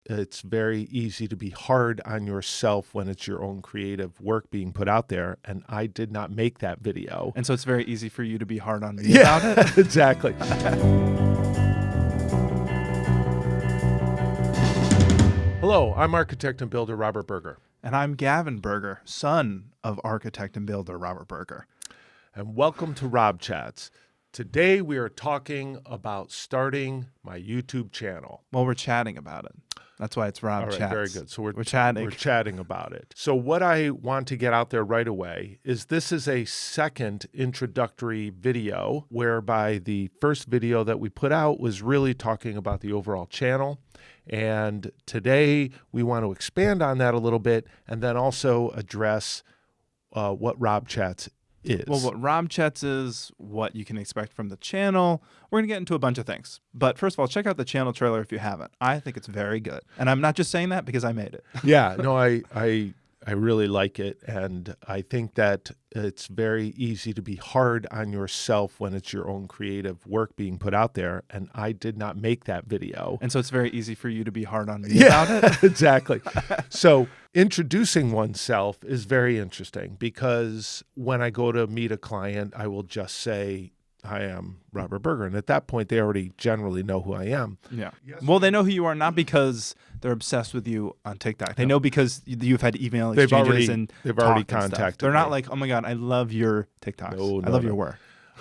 it's very easy to be hard on yourself when it's your own creative work being put out there. And I did not make that video. And so it's very easy for you to be hard on me about it? Exactly. Hello, I'm architect and builder Robert Berger. And I'm Gavin Berger, son of architect and builder Robert Berger. And welcome to Rob Chats. Today we are talking about starting my YouTube channel. Well, we're chatting about it. That's why it's Rob All right, Chats. very good. So we're chatting. We're chatting about it. So what I want to get out there right away is this is a second introductory video, whereby the first video that we put out was really talking about the overall channel. And today we want to expand on that a little bit and then also address what Rob Chats is. Well, what Rob Chats is, what you can expect from the channel. We're going to get into a bunch of things. But first of all, check out the channel trailer if you haven't. I think it's very good. And I'm not just saying that because I made it. Yeah, no, I really like it. And I think that it's very easy to be hard on yourself when it's your own creative work being put out there. And I did not make that video. And so it's very easy for you to be hard on me about it. Exactly. So introducing oneself is very interesting because when I go to meet a client, I will just say, I am Robert Berger. And at that point, they already generally know who I am. Yeah. Well, they know who you are not because they're obsessed with you on TikTok. They know because you've had email exchanges they've already contacted They're not me. like, oh my God, I love your TikToks. I love your work.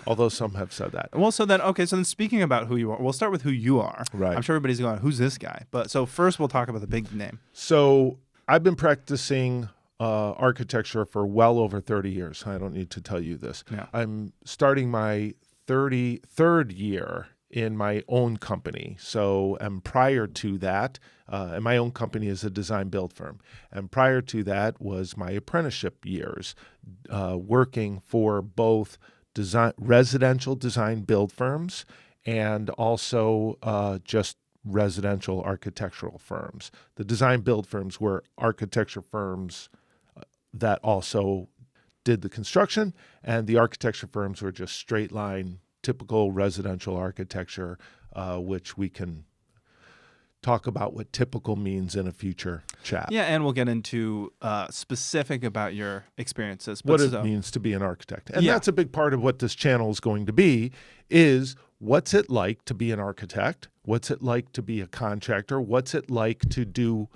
Although some have said that. Well, so then speaking about who you are, we'll start with who you are. Right. I'm sure everybody's going, who's this guy? But so first we'll talk about the big name. So I've been practicing architecture for well over 30 years. I don't need to tell you this. Yeah. I'm starting my 33rd year in my own company. So, and prior to that, and my own company is a design build firm. And prior to that was my apprenticeship years, working for both residential design build firms and also just residential architectural firms. The design build firms were architecture firms that also did the construction, and the architecture firms were just straight line, typical residential architecture, which we can talk about what typical means in a future chat. Yeah, and we'll get into specific about your experiences. What it means to be an architect. And that's a big part of what this channel is going to be, is what's it like to be an architect? What's it like to be a contractor? What's it like to do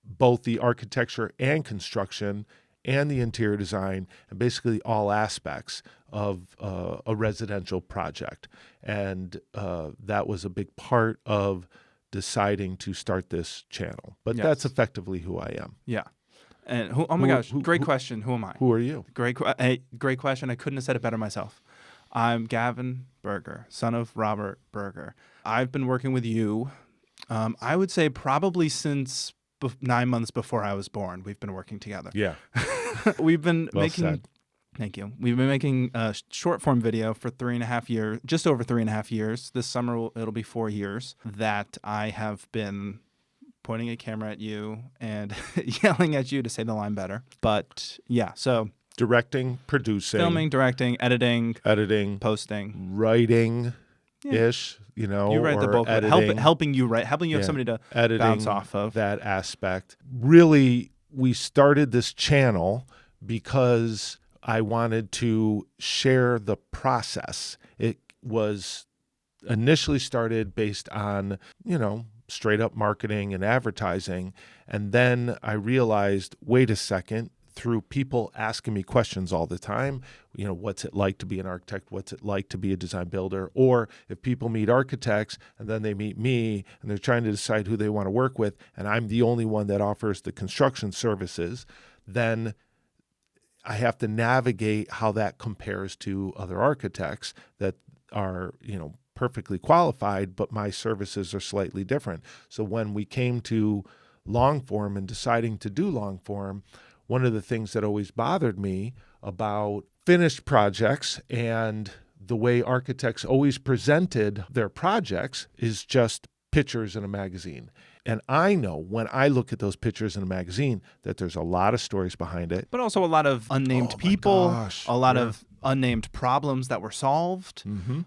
both the architecture and construction and the interior design, and basically all aspects of a residential project. And that was a big part of deciding to start this channel. But that's effectively who I am. Yeah. And oh my gosh, great question. Who am I? Who are you? Great question. I couldn't have said it better myself. I'm Gavin Berger, son of Robert Berger. I've been working with you, I would say probably since 9 months before I was born. We've been working together. Yeah. We've been said. Thank you. We've been making a short form video for 3.5 years, just over 3.5 years. This summer it'll be 4 years that I have been pointing a camera at you and yelling at you to say the line better. But yeah, so directing, producing, filming, directing, editing, posting, writing. Ish, you write the bulk, helping you have somebody to bounce off of that aspect. Really, we started this channel because I wanted to share the process. It was initially started based on, straight up marketing and advertising. And then I realized, wait a second, through people asking me questions all the time, what's it like to be an architect? What's it like to be a design builder? Or if people meet architects and then they meet me and they're trying to decide who they want to work with, and I'm the only one that offers the construction services, then I have to navigate how that compares to other architects that are, perfectly qualified, but my services are slightly different. So when we came to long form and deciding to do long form, one of the things that always bothered me about finished projects and the way architects always presented their projects is just pictures in a magazine. And I know when I look at those pictures in a magazine that there's a lot of stories behind it. But also a lot of unnamed people, a lot of unnamed problems that were solved. Mm-hmm.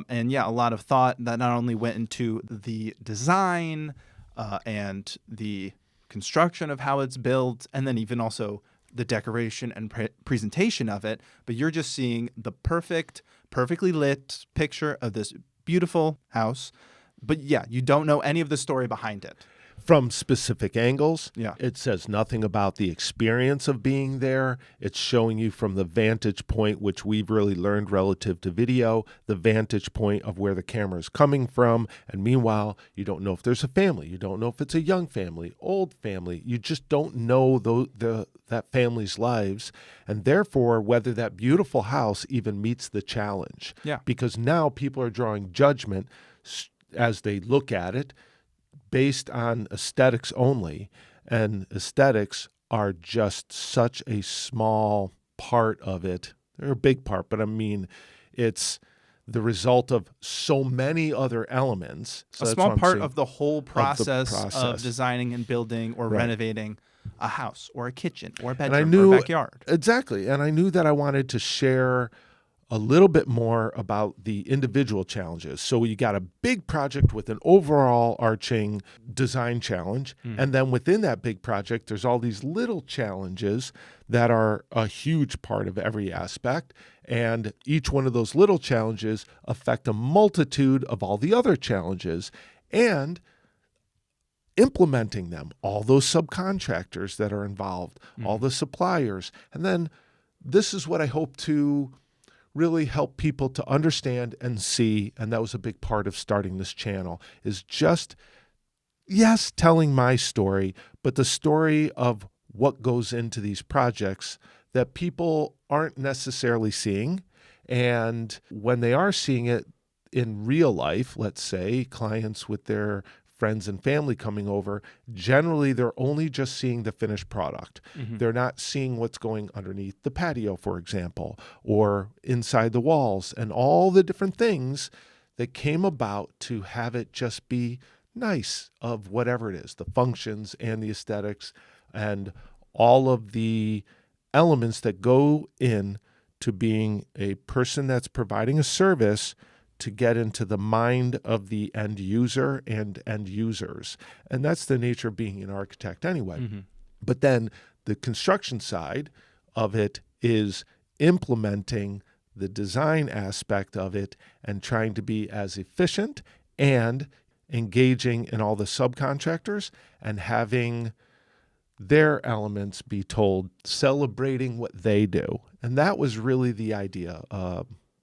And a lot of thought that not only went into the design, and the construction of how it's built, and then even also the decoration and presentation of it. But you're just seeing the perfectly lit picture of this beautiful house. But yeah, you don't know any of the story behind it. From specific angles. Yeah. It says nothing about the experience of being there. It's showing you from the vantage point, which we've really learned relative to video, the vantage point of where the camera is coming from. And meanwhile, you don't know if there's a family. You don't know if it's a young family, old family. You just don't know that family's lives. And therefore, whether that beautiful house even meets the challenge. Yeah. Because now people are drawing judgment as they look at it, based on aesthetics only, and aesthetics are just such a small part of it. They're a big part, but I mean, it's the result of so many other elements. So a that's small what I'm part saying, of the whole process of process. designing and building or Right. renovating a house or a kitchen or a And I bedroom knew or a backyard. Exactly. And I knew that I wanted to share a little bit more about the individual challenges. So you got a big project with an overall arching design challenge. And then within that big project, there's all these little challenges that are a huge part of every aspect. And each one of those little challenges affect a multitude of all the other challenges. And implementing them, all those subcontractors that are involved, all the suppliers. And then this is what I hope to really help people to understand and see, and that was a big part of starting this channel, is just, yes, telling my story, but the story of what goes into these projects that people aren't necessarily seeing. And when they are seeing it in real life, let's say clients with their friends and family coming over, generally they're only just seeing the finished product. They're not seeing what's going underneath the patio, for example, or inside the walls, and all the different things that came about to have it just be nice, of whatever it is, the functions and the aesthetics and all of the elements that go in to being a person that's providing a service to get into the mind of the end user and end users. And that's the nature of being an architect anyway. But then the construction side of it is implementing the design aspect of it and trying to be as efficient and engaging in all the subcontractors and having their elements be told, celebrating what they do. And that was really the idea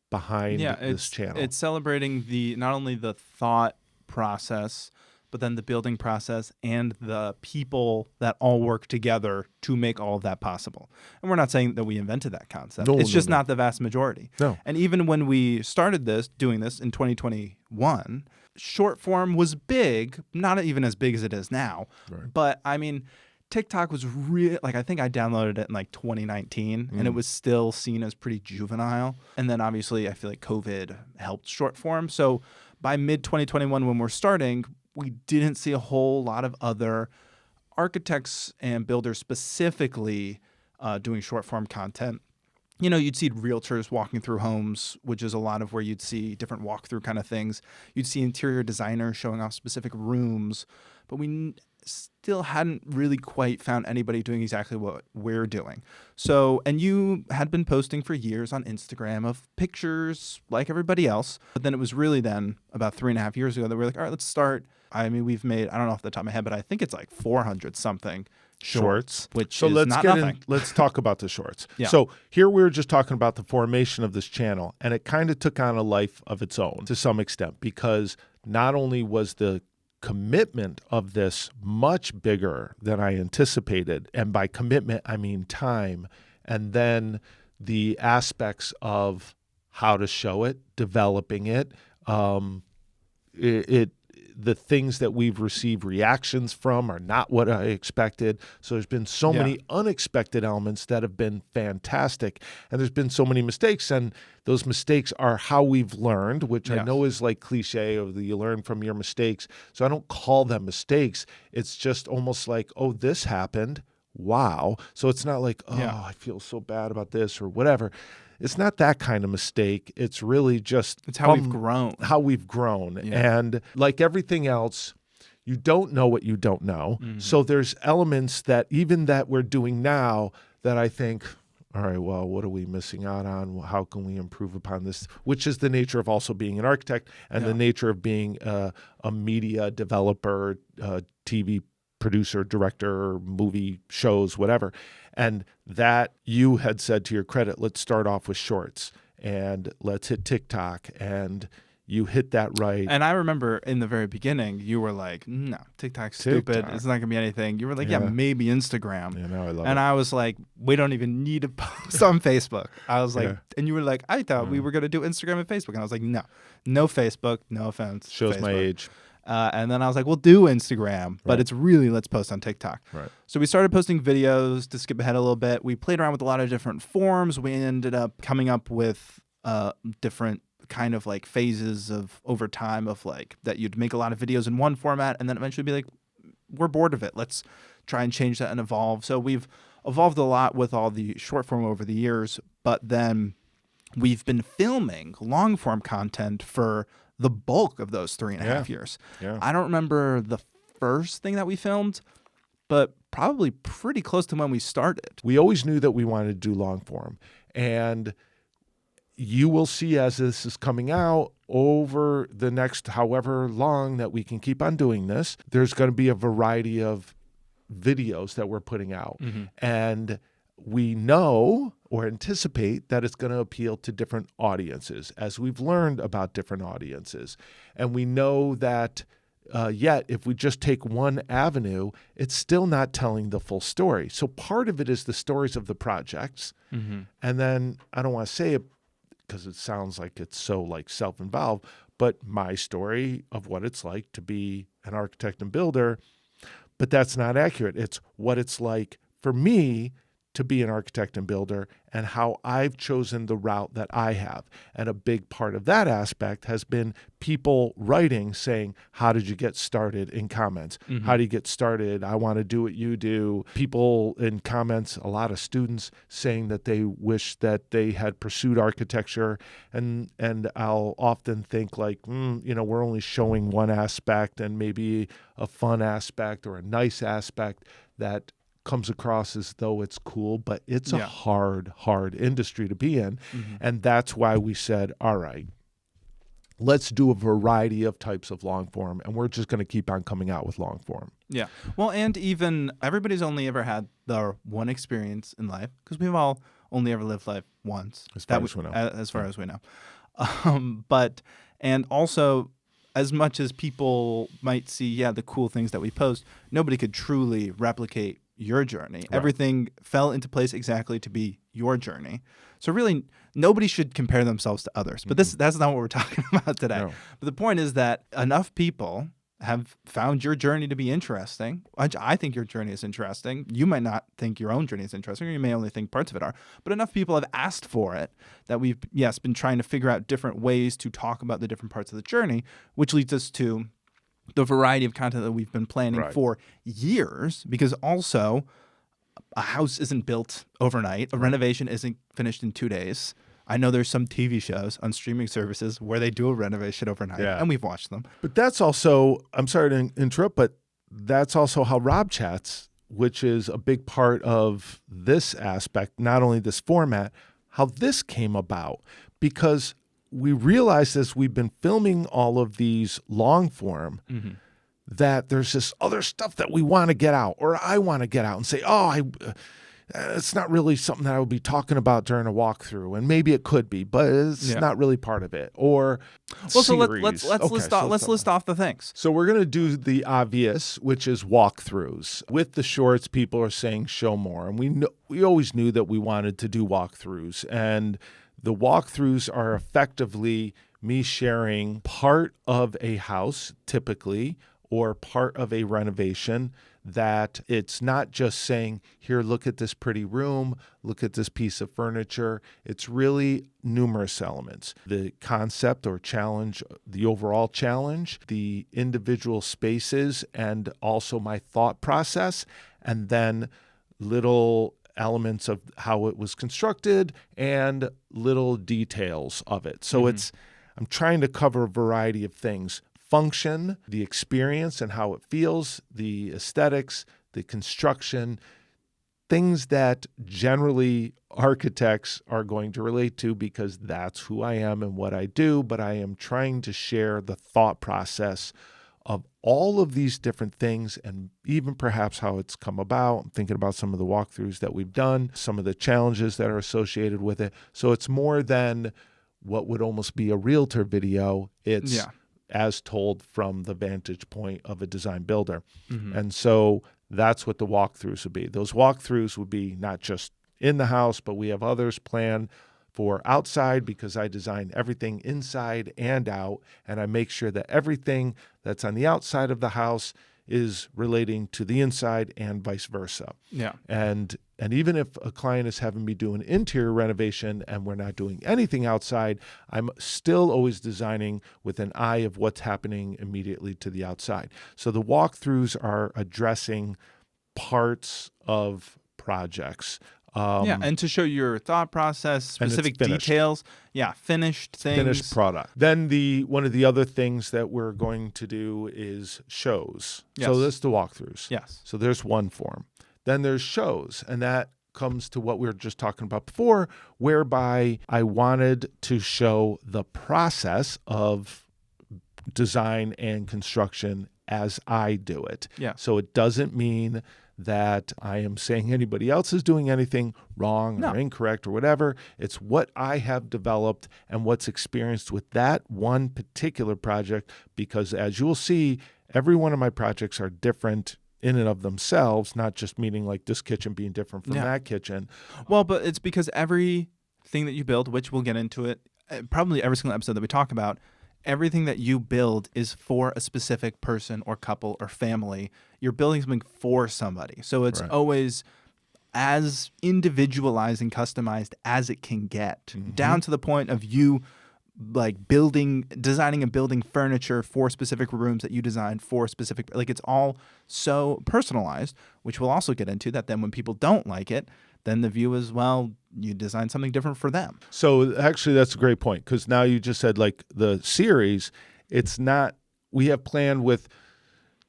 behind this channel. It's celebrating not only the thought process, but then the building process and the people that all work together to make all of that possible. And we're not saying that we invented that concept. It's just not the vast majority. No. And even when we started doing this in 2021, short form was big, not even as big as it is now. Right. But I mean, TikTok was really, I think I downloaded it in 2019 and it was still seen as pretty juvenile. And then obviously I feel like COVID helped short form. So by mid 2021, when we're starting, we didn't see a whole lot of other architects and builders specifically doing short form content. You know, you'd see realtors walking through homes, which is a lot of where you'd see different walkthrough kind of things. You'd see interior designers showing off specific rooms, but we still hadn't really quite found anybody doing exactly what we're doing. So, and you had been posting for years on Instagram of pictures like everybody else. But then it was really then about 3.5 years ago that we were like, all right, let's start. I mean, we've made, I don't know off the top of my head, but I think it's 400 something shorts, which so is let's not get nothing. Let's talk about the shorts. Yeah. So here we were just talking about the formation of this channel, and it kind of took on a life of its own to some extent, because not only was the commitment of this much bigger than I anticipated, and by commitment I mean time, and then the aspects of how to show it, developing it, the things that we've received reactions from are not what I expected. So there's been so many unexpected elements that have been fantastic. And there's been so many mistakes. And those mistakes are how we've learned, which I know is like cliche, or you learn from your mistakes. So I don't call them mistakes. It's just almost like, oh, this happened. Wow. So it's not like, oh, I feel so bad about this or whatever. It's not that kind of mistake. It's really just It's how we've grown. How we've grown. And like everything else, you don't know what you don't know. So there's elements that even that we're doing now that I think, all right, well, what are we missing out on? How can we improve upon this? Which is the nature of also being an architect and the nature of being a media developer, TV producer, director, movie shows, whatever. And that you had said, to your credit, let's start off with shorts and let's hit TikTok, and you hit that right. And I remember in the very beginning, you were like, no, TikTok's stupid. TikTok. It's not going to be anything. You were like, yeah, maybe Instagram. You know, I love and it. I was like, we don't even need to post on Facebook. I was like, and you were like, I thought we were going to do Instagram and Facebook. And I was like, no Facebook, no offense. Shows Facebook. my age. And then I was like, we'll do Instagram, but it's really, let's post on TikTok. Right. So we started posting videos. To skip ahead a little bit, we played around with a lot of different forms. We ended up coming up with different kind of like phases of over time of like that you'd make a lot of videos in one format and then eventually be like, we're bored of it. Let's try and change that and evolve. So we've evolved a lot with all the short form over the years, but then we've been filming long form content for the bulk of those 3.5 years. Yeah. I don't remember the first thing that we filmed, but probably pretty close to when we started. We always knew that we wanted to do long form, and you will see as this is coming out over the next however long that we can keep on doing this, there's going to be a variety of videos that we're putting out. And we know or anticipate that it's going to appeal to different audiences as we've learned about different audiences. And we know that yet if we just take one avenue, it's still not telling the full story. So part of it is the stories of the projects. And then I don't want to say it because it sounds like it's so like self-involved, but my story of what it's like to be an architect and builder, but that's not accurate. It's what it's like for me to be an architect and builder and how I've chosen the route that I have. And a big part of that aspect has been people writing saying, how did you get started in comments? How do you get started? I want to do what you do. People in comments, a lot of students saying that they wish that they had pursued architecture. And I'll often think like, we're only showing one aspect and maybe a fun aspect or a nice aspect that comes across as though it's cool, but it's a hard industry to be in. And that's why we said, all right, let's do a variety of types of long form, and we're just going to keep on coming out with long form. Yeah. Well, and even everybody's only ever had their one experience in life, because we've all only ever lived life once. As far as we know. As far as we know. And also, as much as people might see, the cool things that we post, nobody could truly replicate your journey. Right. Everything fell into place exactly to be your journey. So really, nobody should compare themselves to others. But that's not what we're talking about today. No. But the point is that enough people have found your journey to be interesting. I think your journey is interesting. You might not think your own journey is interesting, or you may only think parts of it are. But enough people have asked for it that we've, been trying to figure out different ways to talk about the different parts of the journey, which leads us to the variety of content that we've been planning for years, because also a house isn't built overnight. A renovation isn't finished in 2 days. I know there's some TV shows on streaming services where they do a renovation overnight, and we've watched them. But that's also, I'm sorry to interrupt, but that's also how Rob chats, which is a big part of this aspect, not only this format, how this came about. Because we realized as we've been filming all of these long form that there's this other stuff that we want to get out, or I want to get out and say, it's not really something that I would be talking about during a walkthrough, and maybe it could be, but it's not really part of it. Or so let's list off the things. So we're going to do the obvious, which is walkthroughs. With the shorts, people are saying show more, and we always knew that we wanted to do walkthroughs, and the walkthroughs are effectively me sharing part of a house, typically, or part of a renovation, that it's not just saying, here, look at this pretty room, look at this piece of furniture. It's really numerous elements. The concept or challenge, the overall challenge, the individual spaces, and also my thought process, and then little elements of how it was constructed and little details of it. So I'm trying to cover a variety of things. function, the experience and how it feels, the aesthetics, the construction, things that generally architects are going to relate to because that's who I am and what I do, but I am trying to share the thought process of all of these different things and even perhaps how it's come about. I'm thinking about some of the walkthroughs that we've done, some of the challenges that are associated with it. So it's more than what would almost be a realtor video. It's as told from the vantage point of a design builder. And so that's what the walkthroughs would be. Those walkthroughs would be not just in the house, but we have others planned for outside because I design everything inside and out, and I make sure that everything that's on the outside of the house is relating to the inside and vice versa. Yeah. And even if a client is having me do an interior renovation and we're not doing anything outside, I'm still always designing with an eye of what's happening immediately to the outside. So the walkthroughs are addressing parts of projects. And to show your thought process, specific details. Yeah, finished things. Finished product. Then one of the other things that we're going to do is shows. Yes. So that's the walkthroughs. Yes. So there's one form. Then there's shows, and that comes to what we were just talking about before, whereby I wanted to show the process of design and construction as I do it. Yeah. So it doesn't mean that I am saying anybody else is doing anything wrong or incorrect or whatever. It's what I have developed and what's experienced with that one particular project, because as you'll see, every one of my projects are different in and of themselves, not just meaning like this kitchen being different from that kitchen. Well, but it's because everything that you build, which we'll get into it, probably every single episode that we talk about, everything that you build is for a specific person or couple or family. You're building something for somebody. So it's always as individualized and customized as it can get, down to the point of you like designing and building furniture for specific rooms that you designed for specific, like it's all so personalized, which we'll also get into that. Then when people don't like it, then the view is, well, you designed something different for them. So actually that's a great point, because now you just said like the series, it's not, we have planned with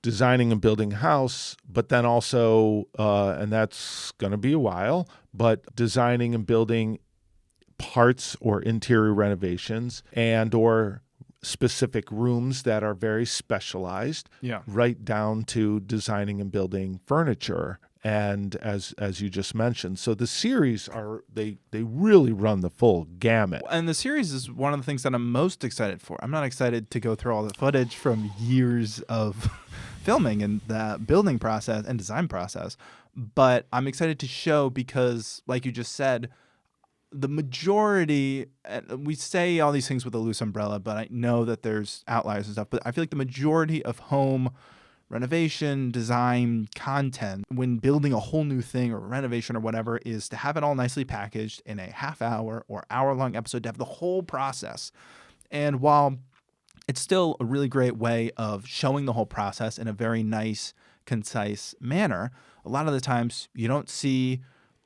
designing and building a house, but then also, and that's going to be a while, but designing and building parts or interior renovations and or specific rooms that are very specialized, right down to designing and building furniture. And as you just mentioned, so the series they really run the full gamut. And the series is one of the things that I'm most excited for. I'm not excited to go through all the footage from years of filming and the building process and design process, but I'm excited to show because, like you just said, the majority, we say all these things with a loose umbrella, but I know that there's outliers and stuff, but I feel like the majority of home renovation, design, content, when building a whole new thing or renovation or whatever, is to have it all nicely packaged in a half-hour or hour-long episode, to have the whole process. And while it's still a really great way of showing the whole process in a very nice, concise manner, a lot of the times you don't see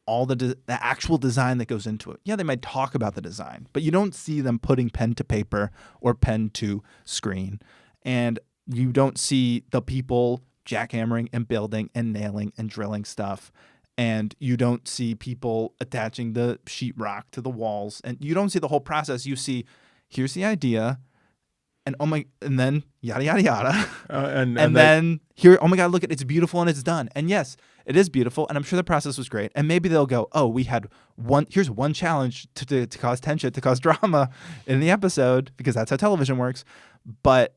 all the actual design that goes into it. Yeah, they might talk about the design, but you don't see them putting pen to paper or pen to screen. And you don't see the people jackhammering and building and nailing and drilling stuff. And you don't see people attaching the sheetrock to the walls. And you don't see the whole process. You see, here's the idea, and then yada, yada, yada. And then here, oh my God, look, it's beautiful and it's done. And yes, it is beautiful. And I'm sure the process was great. And maybe they'll go, oh, here's one challenge to cause tension, to cause drama in the episode, because that's how television works. But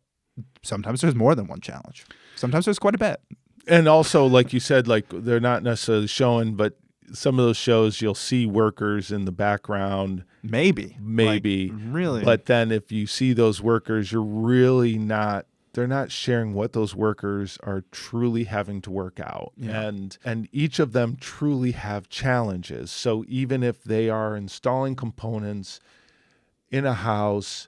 sometimes there's more than one challenge. Sometimes there's quite a bit. And also, like you said, like they're not necessarily showing, but some of those shows you'll see workers in the background. Maybe. Like, really. But then if you see those workers, you're really not, they're not sharing what those workers are truly having to work out. Yeah. And each of them truly have challenges. So even if they are installing components in a house,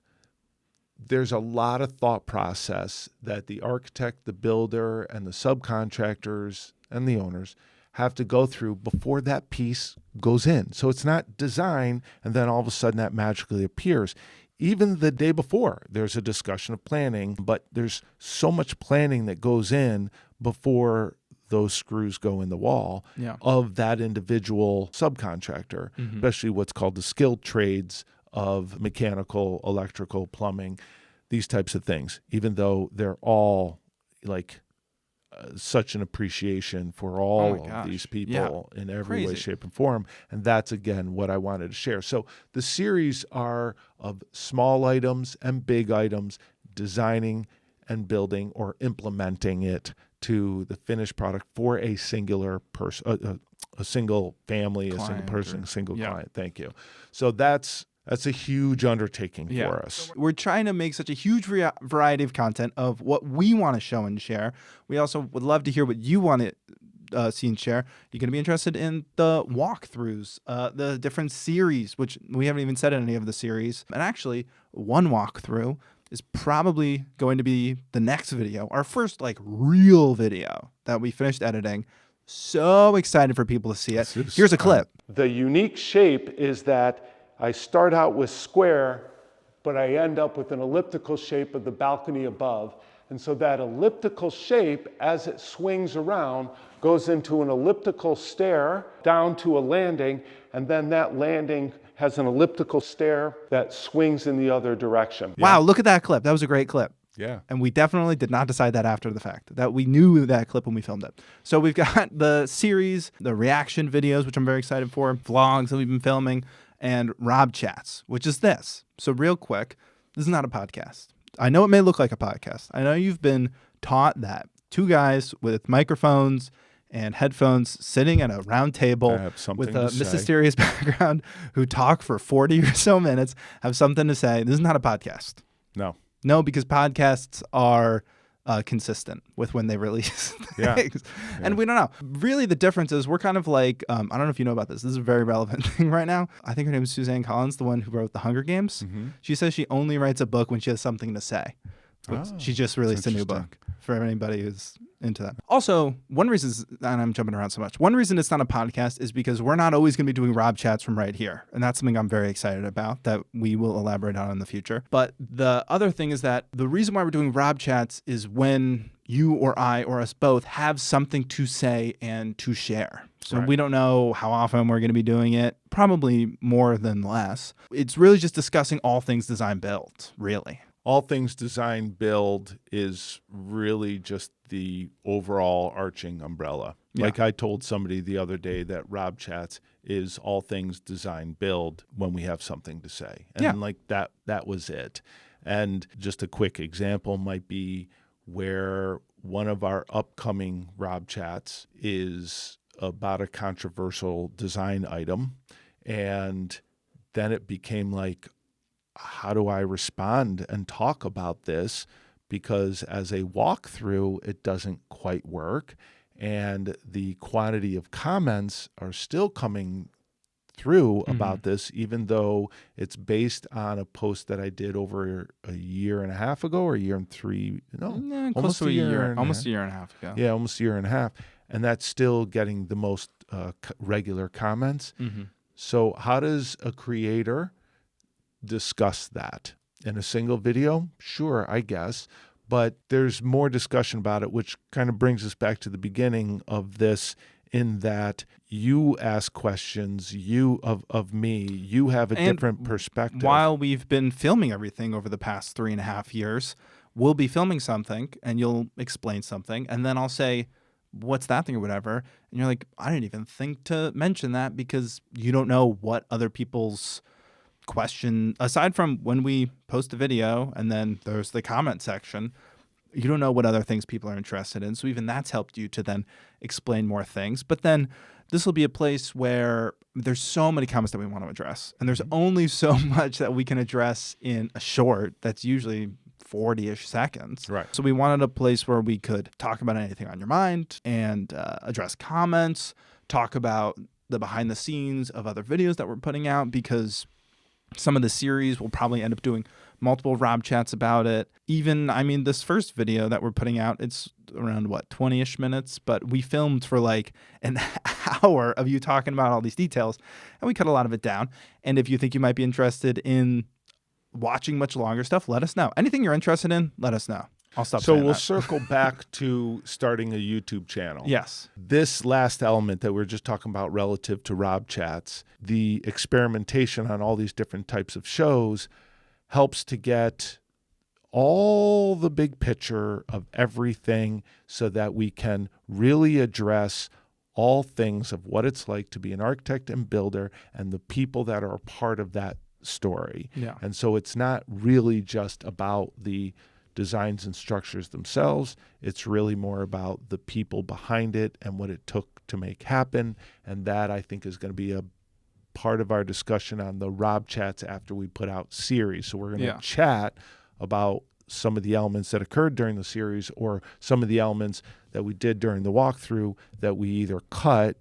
there's a lot of thought process that the architect, the builder, and the subcontractors and the owners have to go through before that piece goes in. So it's not design and then all of a sudden that magically appears. even the day before, there's a discussion of planning, but there's so much planning that goes in before those screws go in the wall of that individual subcontractor, especially what's called the skilled trades of mechanical, electrical, plumbing, these types of things, even though they're all like such an appreciation for all of these people in every way, shape, and form. And that's, again, what I wanted to share. So the series are of small items and big items, designing and building or implementing it to the finished product for a singular person, a single family, client, a single person, a single client. Thank you. So that's a huge undertaking for us. We're trying to make such a huge variety of content of what we want to show and share. We also would love to hear what you want to see and share. You're going to be interested in the walkthroughs, the different series, which we haven't even said in any of the series. And actually, one walkthrough is probably going to be the next video, our first like real video that we finished editing. So excited for people to see it. Here's a clip. The unique shape is that I start out with square, but I end up with an elliptical shape of the balcony above. And so that elliptical shape, as it swings around, goes into an elliptical stair down to a landing, and then that landing has an elliptical stair that swings in the other direction. Wow, look at that clip. That was a great clip. Yeah. And we definitely did not decide that after the fact, that we knew that clip when we filmed it. So we've got the series, the reaction videos, which I'm very excited for, vlogs that we've been filming, and Rob Chats, which is this. So real quick, this is not a podcast. I know it may look like a podcast. I know you've been taught that two guys with microphones and headphones sitting at a round table with a mysterious background who talk for 40 or so minutes have something to say. This is not a podcast. No, because podcasts are consistent with when they release things. And we don't know. Really, the difference is we're kind of like, I don't know if you know about this. This is a very relevant thing right now. I think her name is Suzanne Collins, the one who wrote The Hunger Games. She says she only writes a book when she has something to say. She just released a new book for anybody who's into that. Also, one reason, and I'm jumping around so much, one reason it's not a podcast is because we're not always going to be doing Rob Chats from right here. And that's something I'm very excited about that we will elaborate on in the future. But the other thing is that the reason why we're doing Rob Chats is when you or I or us both have something to say and to share. So we don't know how often we're going to be doing it, probably more than less. It's really just discussing all things design build, really. All things design build is really just the overall arching umbrella. Like I told somebody the other day that Rob Chats is all things design build when we have something to say. And like that was it. And just a quick example might be where one of our upcoming Rob Chats is about a controversial design item. And then it became like, how do I respond and talk about this? Because as a walkthrough, it doesn't quite work. And the quantity of comments are still coming through about this, even though it's based on a post that I did over a year and a half ago or a year and three, almost a year and a half ago. Yeah, almost a year and a half. And that's still getting the most regular comments. So how does a creator discuss that in a single video? Sure, I guess. But there's more discussion about it, which kind of brings us back to the beginning of this, in that you ask questions, of me, you have a different perspective. While we've been filming everything over the past 3.5 years, we'll be filming something and you'll explain something, and then I'll say, what's that thing or whatever? And you're like, I didn't even think to mention that, because you don't know what other people's question, aside from when we post a video and then there's the comment section, you don't know what other things people are interested in. So even that's helped you to then explain more things. But then this will be a place where there's so many comments that we want to address, and there's only so much that we can address in a short that's usually 40-ish seconds. Right. So we wanted a place where we could talk about anything on your mind and address comments, talk about the behind the scenes of other videos that we're putting out, because some of the series will probably end up doing multiple Rob Chats about it. Even, I mean, this first video that we're putting out, it's around, 20-ish minutes, but we filmed for like an hour of you talking about all these details, and we cut a lot of it down. And if you think you might be interested in watching much longer stuff, let us know. Anything you're interested in, let us know. I'll stop So saying we'll that. circle back to starting a YouTube channel. Yes. This last element that we're just talking about relative to Rob Chats, the experimentation on all these different types of shows helps to get all the big picture of everything so that we can really address all things of what it's like to be an architect and builder and the people that are a part of that story. Yeah. And so it's not really just about the designs and structures themselves. It's really more about the people behind it and what it took to make happen. And that, I think, is going to be a part of our discussion on the Rob Chats after we put out series. So we're going to chat about some of the elements that occurred during the series or some of the elements that we did during the walkthrough that we either cut,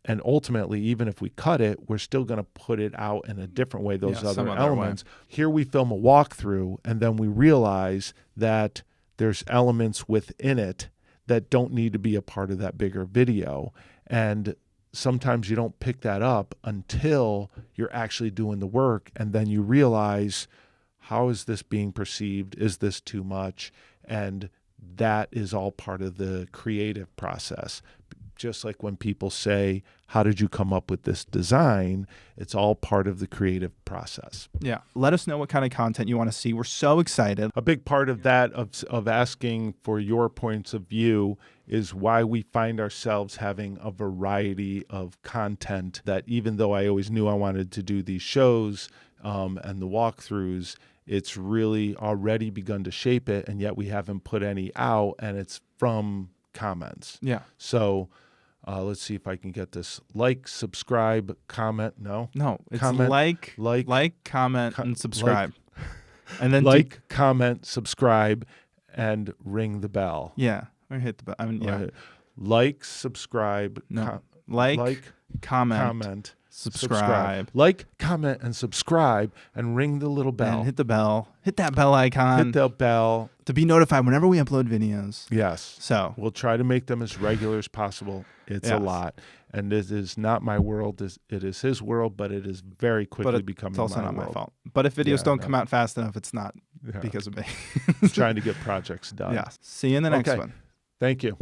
and ultimately, even if we cut it, we're still going to put it out in a different way, those other elements. Here we film a walkthrough, and then we realize that there's elements within it that don't need to be a part of that bigger video. And sometimes you don't pick that up until you're actually doing the work, and then you realize, how is this being perceived? Is this too much? And that is all part of the creative process. Just like when people say, how did you come up with this design? It's all part of the creative process. Yeah. Let us know what kind of content you want to see. We're so excited. A big part of that, of asking for your points of view, is why we find ourselves having a variety of content that, even though I always knew I wanted to do these shows and the walkthroughs, it's really already begun to shape it, and yet we haven't put any out, and it's from comments. Yeah. So let's see if I can get this. Like, subscribe, comment. No, it's comment, like, comment, and subscribe. And then comment, subscribe, and ring the bell. Yeah, or hit the bell. I mean, yeah. Like, subscribe, comment, subscribe. Like, comment, and subscribe, and ring the little bell. And hit the bell. Hit that bell icon. Hit the bell to be notified whenever we upload videos. Yes. So we'll try to make them as regular as possible. It's a lot. And it is not my world. It is his world, but it is very quickly becoming my world. It's also not my fault. But if videos don't come out fast enough, it's not because of me. Trying to get projects done. Yes. See you in the next one. Thank you.